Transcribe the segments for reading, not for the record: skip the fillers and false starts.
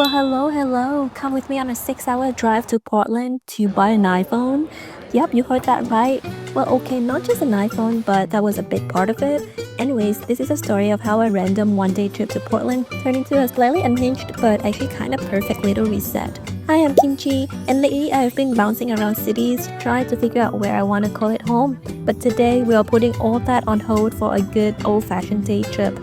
Well, hello. Come with me on a 6-hour drive to Portland to buy an iPhone. Yep, you heard that right. Well, okay, not just an iPhone, but that was a big part of it. Anyways, this is a story of how a random one-day trip to Portland turned into a slightly unhinged but actually kind of perfect little reset. Hi, I'm Kimchi, and lately I've been bouncing around cities trying to figure out where I want to call it home. But today we are putting all that on hold for a good old-fashioned day trip.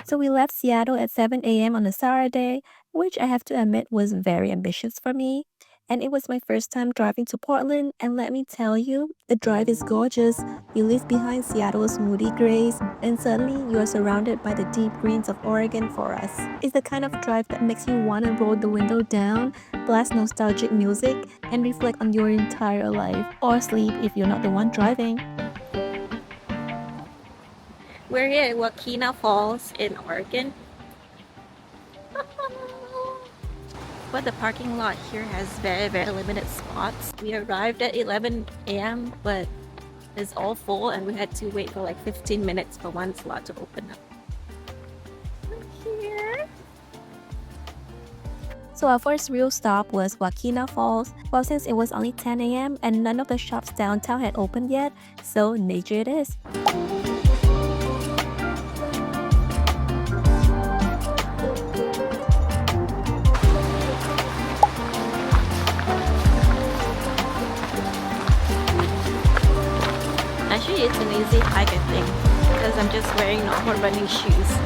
So we left Seattle at 7 a.m. on a Saturday, which I have to admit was very ambitious for me. And it was my first time driving to Portland, and let me tell you, the drive is gorgeous. You leave behind Seattle's moody grays, and suddenly you are surrounded by the deep greens of Oregon forests. It's the kind of drive that makes you want to roll the window down, blast nostalgic music, and reflect on your entire life, or sleep if you're not the one driving. We're here at Wahkeena Falls in Oregon. But the parking lot here has very limited spots. We arrived at 11 a.m. but it's all full and we had to wait for like 15 minutes for one slot to open up. Here. So our first real stop was Wahkeena Falls. Well, since it was only 10 a.m. and none of the shops downtown had opened yet, so nature it is. Actually, it's an easy hike, I think, because I'm just wearing normal running shoes.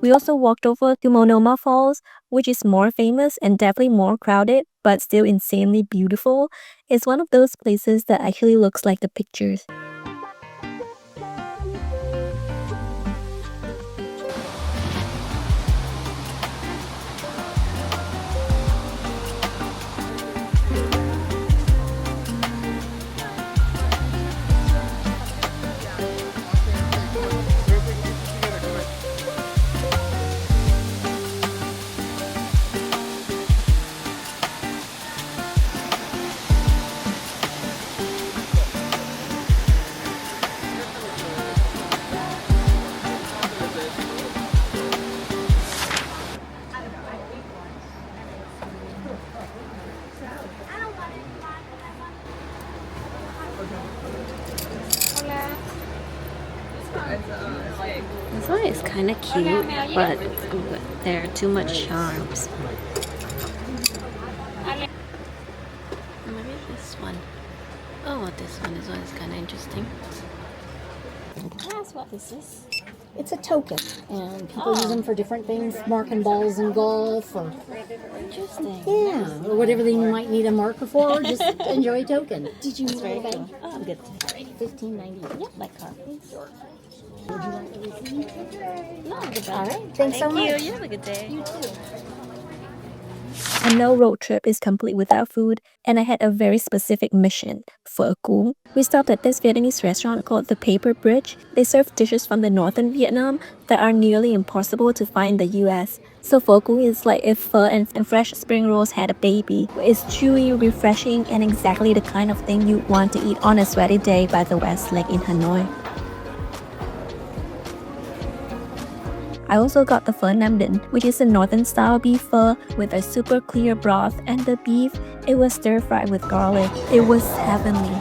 We also walked over to Multnomah Falls, which is more famous and definitely more crowded, but still insanely beautiful. It's one of those places that actually looks like the pictures. This one is kind of cute, but there are too much charms. Maybe this one. Oh, this one is kind of interesting. Yes, what is this? It's a token, and people use them for different things, marking balls in golf, or Interesting. yeah, or whatever they might need a marker for. Or just enjoy a token. Did you Very know cool. Oh, I'm good. $15.90? Yep, like car. Would you like to receive? No, I'm good. All right. Thanks so Thank much. you. You have a good day. You too. And no road trip is complete without food, and I had a very specific mission for a cuốn. We stopped at this Vietnamese restaurant called the Paper Bridge. They serve dishes from the northern Vietnam that are nearly impossible to find in the US. So pho cuốn is like if pho and fresh spring rolls had a baby. It's chewy, refreshing, and exactly the kind of thing you want to eat on a sweaty day by the West Lake in Hanoi. I also got the pho Nam Định, which is a northern style beef pho with a super clear broth, and the beef, it was stir fried with garlic. It was heavenly.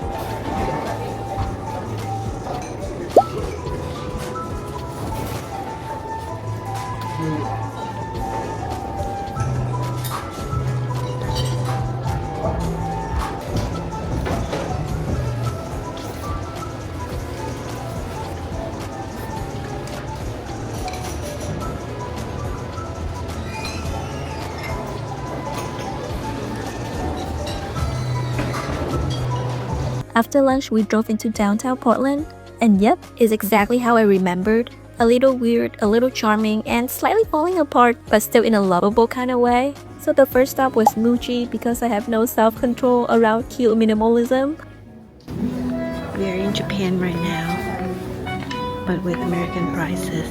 After lunch, we drove into downtown Portland, and yep, it's exactly how I remembered. A little weird, a little charming, and slightly falling apart, but still in a lovable kind of way. So the first stop was Muji because I have no self-control around cute minimalism. We are in Japan right now, but with American prices.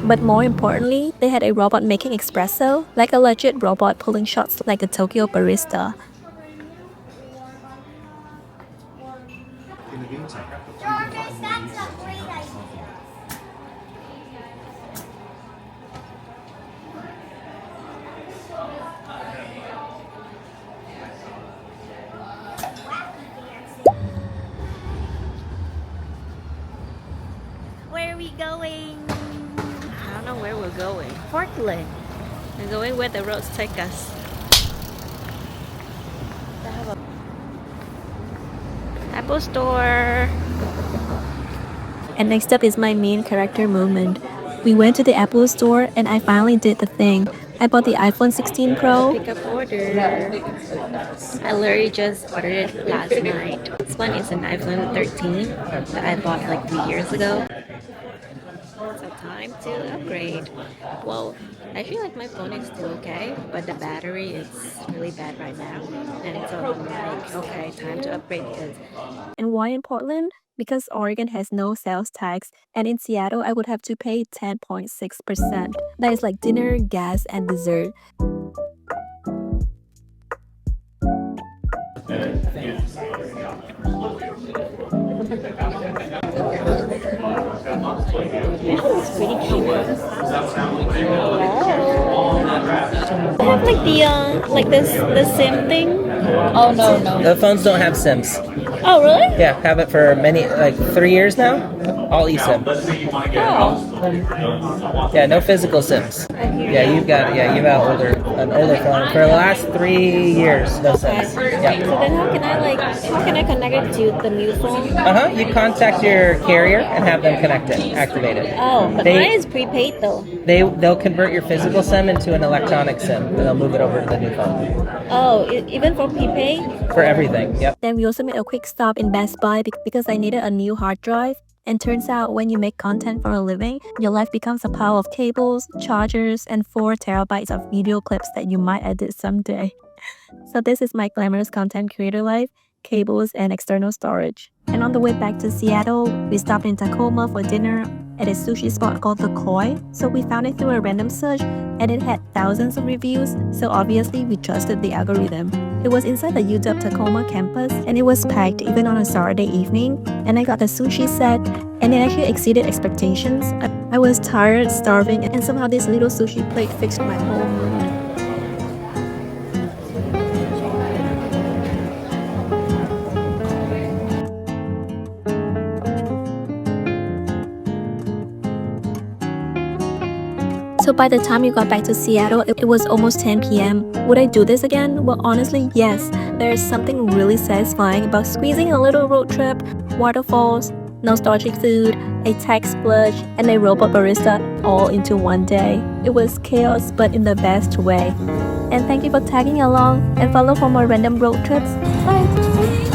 But more importantly, they had a robot making espresso, like a legit robot pulling shots like a Tokyo barista. Where are we going? I don't know where we're going. Portland. We're going where the roads take us. They have a Apple store. And next up is my main character moment. We went to the Apple store and I finally did the thing. I bought the iPhone 16 Pro. Pick up order. I literally just ordered it last night. This one is an iPhone 13 that I bought like 3 years ago. So time to upgrade. Well, I feel like my phone is still okay, but the battery is really bad right now. And so I'm like, okay, time to upgrade because... And why in Portland? Because Oregon has no sales tax, and in Seattle I would have to pay 10.6%. That is like dinner, gas, and dessert. It's pretty cute. I have like the SIM thing. Oh, no. The phones don't have SIMs. Oh really? Yeah, have it for like 3 years now. All eSIM. Oh. Yeah, no physical SIMs. Yeah, you've an older phone for the last 3 years. No SIMs. So Yeah. then how can I connect it to the new phone? You contact your carrier and have them connect it, activate it. Oh, but mine is prepaid though. They'll convert your physical SIM into an electronic SIM, and they'll move it over to the new phone. Oh, even for prepaid? For everything. Yep. Then we also made a quick stop in Best Buy because I needed a new hard drive. And turns out when you make content for a living, your life becomes a pile of cables, chargers, and 4 terabytes of video clips that you might edit someday. So this is my glamorous content creator life, cables, and external storage. And on the way back to Seattle, we stopped in Tacoma for dinner at a sushi spot called The Koi. So we found it through a random search and it had thousands of reviews, so obviously we trusted the algorithm. It was inside the UW Tacoma campus and it was packed even on a Saturday evening, and I got the sushi set and it actually exceeded expectations. I was tired, starving, and somehow this little sushi plate fixed my whole mood. So by the time we got back to Seattle, it was almost 10 p.m. Would I do this again? Well, honestly, yes. There is something really satisfying about squeezing a little road trip, waterfalls, nostalgic food, a tech splurge, and a robot barista all into one day. It was chaos, but in the best way. And thank you for tagging along, and follow for more random road trips. Bye!